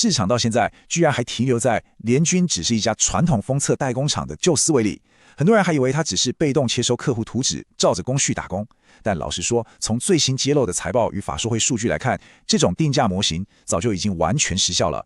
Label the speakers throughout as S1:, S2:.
S1: 市场到现在居然还停留在联军只是一家传统封测代工厂的旧思维里，很多人还以为它只是被动切收客户图纸，照着工序打工。但老实说，从最新揭露的财报与法说会数据来看，这种定价模型早就已经完全失效了，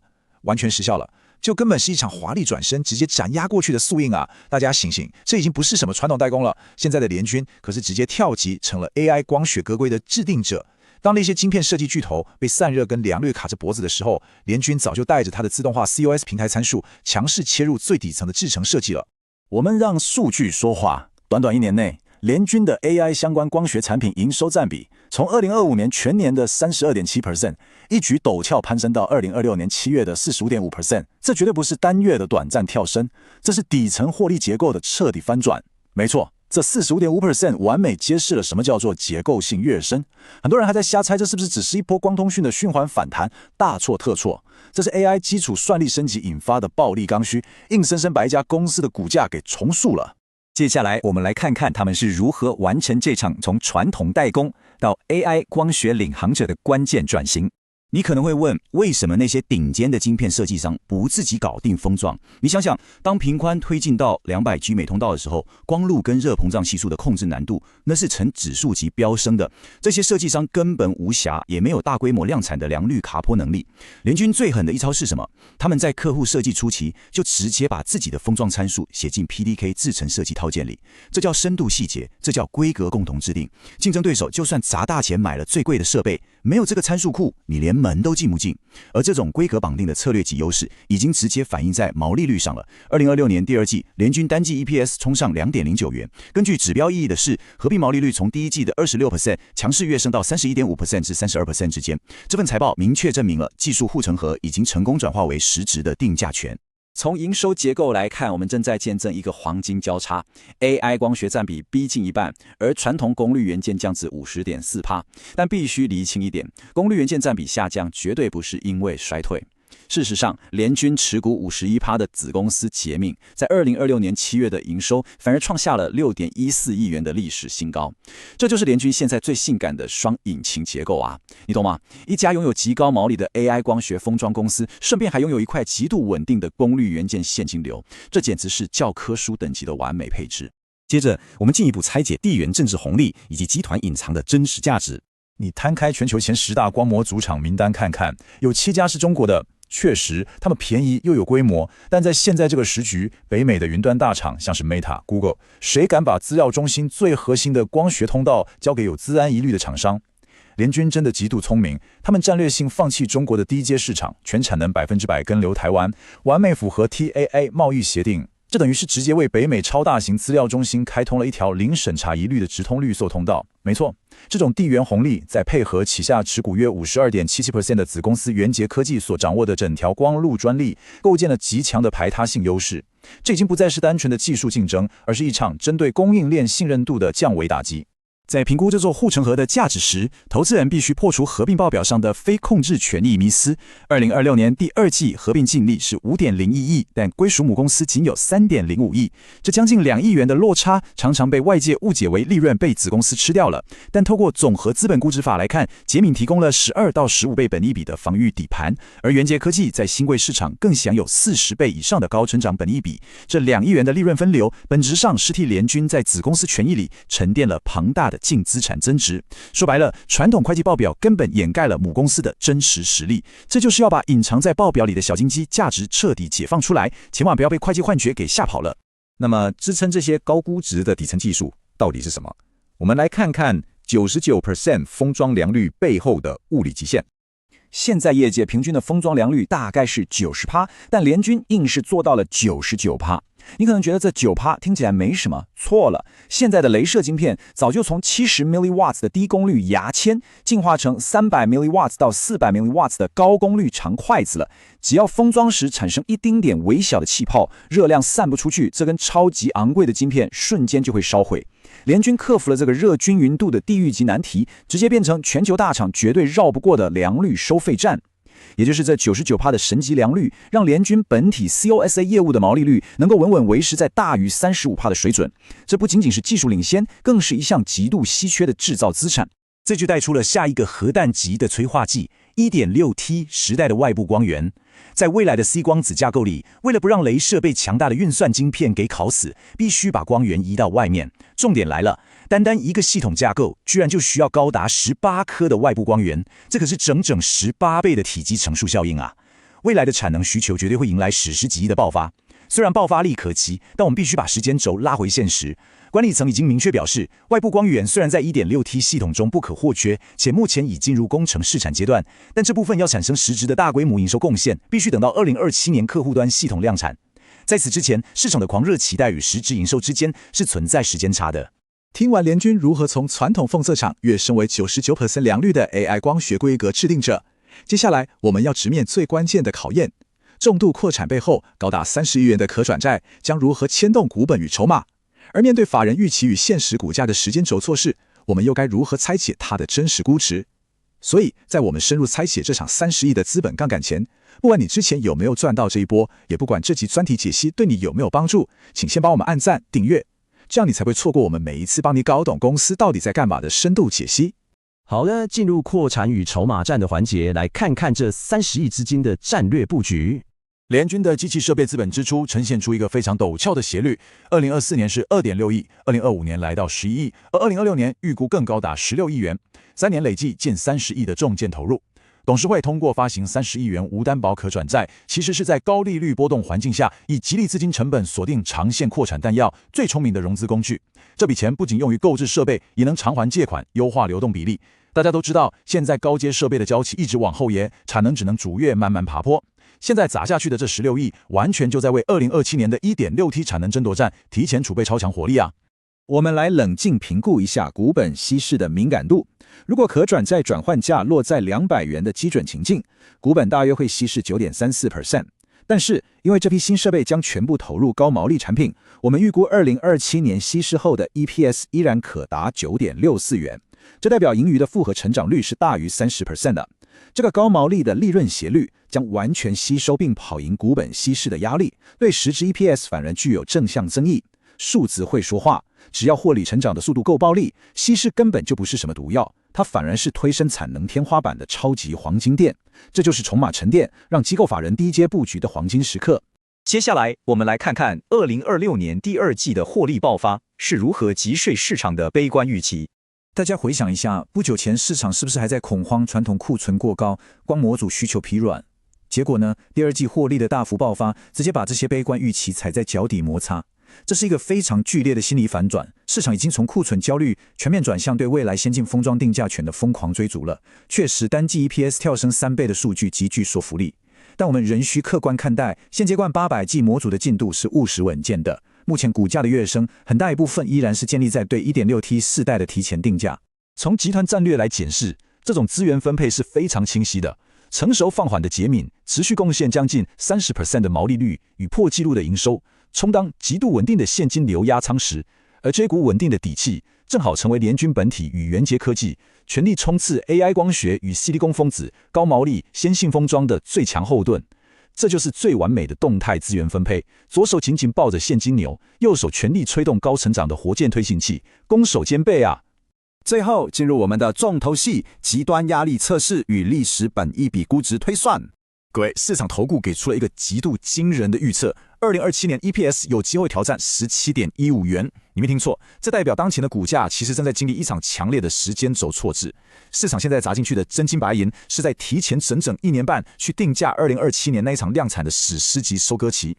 S1: 就根本是一场华丽转身直接斩压过去的速印啊！大家醒醒，这已经不是什么传统代工了，现在的联军可是直接跳级成了 AI 光学格规的制定者。当那些晶片设计巨头被散热跟良率卡着脖子的时候，联军早就带着它的自动化 COS 平台参数，强势切入最底层的制程设计了。
S2: 我们让数据说话，短短1年内，联军的 AI 相关光学产品营收占比，从2025年全年的 32.7%， 一举陡跳攀升到2026年7月的 45.5%。这绝对不是单月的短暂跳升，这是底层获利结构的彻底翻转。没错。这 45.5% 完美揭示了什么叫做结构性跃升。很多人还在瞎猜这是不是只是一波光通讯的循环反弹，大错特错。这是 AI 基础算力升级引发的暴力刚需，硬生生把一家公司的股价给重塑了。
S3: 接下来我们来看看他们是如何完成这场从传统代工到 AI 光学领航者的关键转型。你可能会问，为什么那些顶尖的晶片设计商不自己搞定封装？你想想，当频宽推进到200G 每通道的时候，光路跟热膨胀系数的控制难度，那是呈指数级飙升的。这些设计商根本无暇，也没有大规模量产的良率卡坡能力。联军最狠的一招是什么？他们在客户设计初期就直接把自己的封装参数写进 PDK 制程设计套件里，这叫深度细节，这叫规格共同制定。竞争对手就算砸大钱买了最贵的设备，没有这个参数库，你连门都进不进。而这种规格绑定的策略级优势，已经直接反映在毛利率上了。2026年第二季，联军单季 EPS 冲上 2.09 元。根据指标意义的是，合并毛利率从第一季的 26% 强势跃升到 31.5% 至 32% 之间。这份财报明确证明了技术护城河已经成功转化为实质的定价权。从营收结构来看，我们正在见证一个黄金交叉 ，AI 光学占比逼近一半，而传统功率元件降至 50.4%。但必须厘清一点，功率元件占比下降绝对不是因为衰退。事实上，联军持股 51% 的子公司捷命，在2026年7月的营收反而创下了 6.14 亿元的历史新高。这就是联军现在最性感的双引擎结构啊，你懂吗？一家拥有极高毛利的 AI 光学封装公司，顺便还拥有一块极度稳定的功率元件现金流，这简直是教科书等级的完美配置。接着，我们进一步拆解地缘政治红利以及集团隐藏的真实价值。
S1: 你摊开全球前10大光模组厂名单看看，有7家是中国的。确实，他们便宜又有规模，但在现在这个时局，北美的云端大厂像是 Meta、Google， 谁敢把资料中心最核心的光学通道交给有资安疑虑的厂商？联军真的极度聪明，他们战略性放弃中国的低阶市场，全产能100%跟留台湾，完美符合 TAA 贸易协定。这等于是直接为北美超大型资料中心开通了一条零审查疑虑的直通绿色通道。没错，这种地缘红利再配合旗下持股约 52.77% 的子公司元杰科技所掌握的整条光路专利，构建了极强的排他性优势。这已经不再是单纯的技术竞争，而是一场针对供应链信任度的降维打击。
S3: 在评估这座护城河的价值时，投资人必须破除合并报表上的非控制权益迷思。2026年第二季合并净利是 5.01 亿，但归属母公司仅有 3.05 亿，这将近2亿元的落差，常常被外界误解为利润被子公司吃掉了。但透过总和资本估值法来看，捷敏提供了12到15倍本益比的防御底盘，而元杰科技在新贵市场更享有40倍以上的高成长本益比。这2亿元的利润分流，本质上是替联军在子公司权益里沉淀了庞大的净资产增值。说白了，传统会计报表根本掩盖了母公司的真实实力，这就是要把隐藏在报表里的小金鸡价值彻底解放出来，千万不要被会计幻觉给吓跑了。那么支撑这些高估值的底层技术到底是什么？我们来看看 99% 封装良率背后的物理极限。现在业界平均的封装良率大概是 90%， 但联军硬是做到了 99%。你可能觉得这 9% 听起来没什么，错了。现在的雷射晶片早就从70 mW 的低功率牙签进化成300 mW 到400 mW 的高功率长筷子了。只要封装时产生一丁点微小的气泡，热量散不出去，这根超级昂贵的晶片瞬间就会烧毁。联军克服了这个热均匀度的地狱级难题，直接变成全球大厂绝对绕不过的良率收费站。也就是这 99% 的神级良率，让联军本体 COSA 业务的毛利率能够稳稳维持在大于 35% 的水准。这不仅仅是技术领先，更是一项极度稀缺的制造资产。这就带出了下一个核弹级的催化剂 1.6T 时代的外部光源。在未来的 C 光子架构里，为了不让雷射被强大的运算晶片给烤死，必须把光源移到外面。重点来了，单单一个系统架构，居然就需要高达18颗的外部光源，这可是整整18倍的体积乘数效应啊！未来的产能需求绝对会迎来史诗级的爆发。虽然爆发力可期，但我们必须把时间轴拉回现实。管理层已经明确表示，外部光源虽然在 1.6T 系统中不可或缺，且目前已进入工程试产阶段，但这部分要产生实质的大规模营收贡献，必须等到2027年客户端系统量产。在此之前，市场的狂热期待与实质营收之间是存在时间差的。
S2: 听完联军如何从传统封测厂跃升为 99% 良率的 AI 光学规格制定者，接下来我们要直面最关键的考验：重度扩产背后高达30亿元的可转债将如何牵动股本与筹码？而面对法人预期与现实股价的时间轴错视，我们又该如何拆解它的真实估值？所以，在我们深入拆解这场30亿的资本杠杆前，不管你之前有没有赚到这一波，也不管这集专题解析对你有没有帮助，请先帮我们按赞、订阅，这样你才会错过我们每一次帮你搞懂公司到底在干嘛的深度解析。
S4: 好的，进入扩产与筹码战的环节，来看看这30亿资金的战略布局。
S1: 联军的机器设备资本支出呈现出一个非常陡峭的斜率，2024年是 2.6 亿，2025年来到11亿，而2026年预估更高达16亿元，3年累计近30亿的重建投入。董事会通过发行30亿元无担保可转债，其实是在高利率波动环境下，以极低资金成本锁定长线扩产弹药最聪明的融资工具。这笔钱不仅用于购置设备，也能偿还借款，优化流动比例。大家都知道，现在高阶设备的交期一直往后延，产能只能逐月慢慢爬坡。现在砸下去的这16亿，完全就在为2027年的 1.6T 产能争夺战提前储备超强火力啊！
S2: 我们来冷静评估一下股本稀释的敏感度。如果可转债转换价落在200元的基准情境，股本大约会稀释 9.34%。但是，因为这批新设备将全部投入高毛利产品，我们预估2027年稀释后的 EPS 依然可达 9.64 元。这代表盈余的复合成长率是大于 30% 的。这个高毛利的利润斜率将完全吸收并跑赢股本稀释的压力，对实质 EPS 反而具有正向增益。数字会说话，只要获利成长的速度够暴力，稀释根本就不是什么毒药，它反而是推升产能天花板的超级黄金垫。这就是筹码沉淀，让机构法人低阶布局的黄金时刻。
S3: 接下来，我们来看看2026年第二季的获利爆发是如何击碎市场的悲观预期。
S1: 大家回想一下，不久前市场是不是还在恐慌传统库存过高，光模组需求疲软？结果呢，第二季获利的大幅爆发，直接把这些悲观预期踩在脚底摩擦。这是一个非常剧烈的心理反转，市场已经从库存焦虑全面转向对未来先进封装定价权的疯狂追逐了。确实，单季 EPS 跳升3倍的数据极具说服力，但我们仍需客观看待，现阶段800 G 模组的进度是务实稳健的。目前股价的跃升，很大一部分依然是建立在对 1.6T 世代的提前定价。从集团战略来检视，这种资源分配是非常清晰的。成熟放缓的捷敏持续贡献将近 30% 的毛利率与破纪录的营收，充当极度稳定的现金流压舱石。而这股稳定的底气，正好成为联军本体与元捷科技全力冲刺 AI 光学与矽利康峰子高毛利先进封装的最强后盾。这就是最完美的动态资源分配，左手紧紧抱着现金牛，右手全力吹动高成长的火箭推进器，攻守兼备啊！
S5: 最后进入我们的重头戏，极端压力测试与历史本益比估值推算。
S1: 各位，市场投顾给出了一个极度惊人的预测，2027年 EPS 有机会挑战 17.15 元。你没听错，这代表当前的股价其实正在经历一场强烈的时间轴错置。市场现在砸进去的真金白银，是在提前整整1年半去定价2027年那一场量产的史诗级收割期。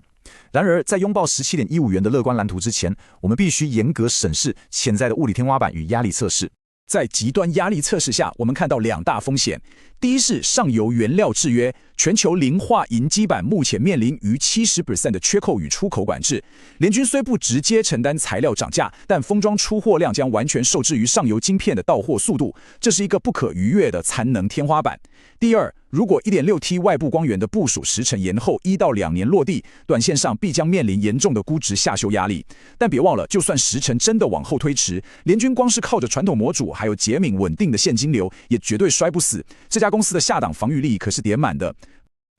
S1: 然而，在拥抱 17.15 元的乐观蓝图之前，我们必须严格审视潜在的物理天花板与压力测试。在极端压力测试下，我们看到2大风险。第一是上游原料制约，全球磷化银基板目前面临逾 70% 的缺扣与出口管制。联军虽不直接承担材料涨价，但封装出货量将完全受制于上游晶片的到货速度，这是一个不可逾越的残能天花板。第二，如果 1.6T 外部光源的部署时程延后1到2年落地，短线上必将面临严重的估值下修压力。但别忘了，就算时程真的往后推迟，联军光是靠着传统模组还有捷敏稳定的现金流，也绝对摔不死。这家公司的下档防御力可是点满的。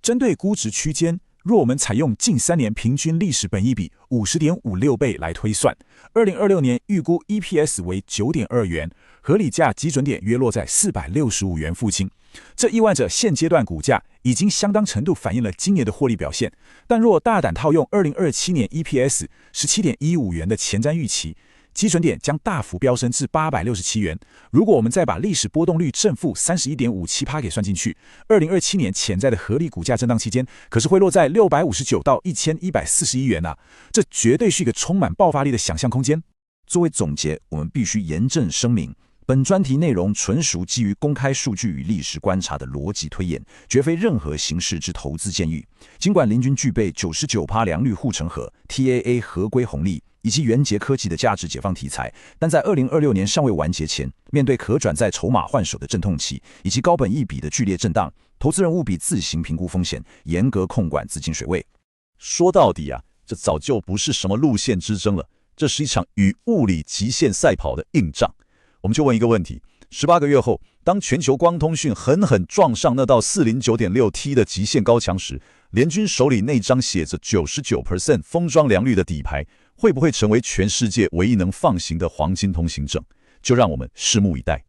S1: 针对估值区间，若我们采用近3年平均历史本益比 50.56 倍来推算，2026年预估 EPS 为 9.2 元，合理价基准点约落在465元附近。这意味着现阶段股价已经相当程度反映了今年的获利表现。但若大胆套用2027年 EPS 17.15元的前瞻预期，基准点将大幅飙升至867元。如果我们再把历史波动率正负 31.57% 给算进去，2027年潜在的合理股价震荡期间可是会落在659到1141元啊！这绝对是一个充满爆发力的想象空间。
S3: 作为总结，我们必须严正声明，本专题内容纯属基于公开数据与历史观察的逻辑推演，绝非任何形式之投资建议。尽管联军具备 99% 良率护城河、TAA 合规红利以及元杰科技的价值解放题材，但在2026年尚未完结前，面对可转债筹码换手的阵痛期以及高本益比的剧烈震荡，投资人务必自行评估风险，严格控管资金水位。
S6: 说到底啊，这早就不是什么路线之争了，这是一场与物理极限赛跑的硬仗。我们就问一个问题：18个月后，当全球光通讯狠狠撞上那道 409.6T 的极限高墙时，联军手里那张写着 99% 封装良率的底牌，会不会成为全世界唯一能放行的黄金通行证？就让我们拭目以待。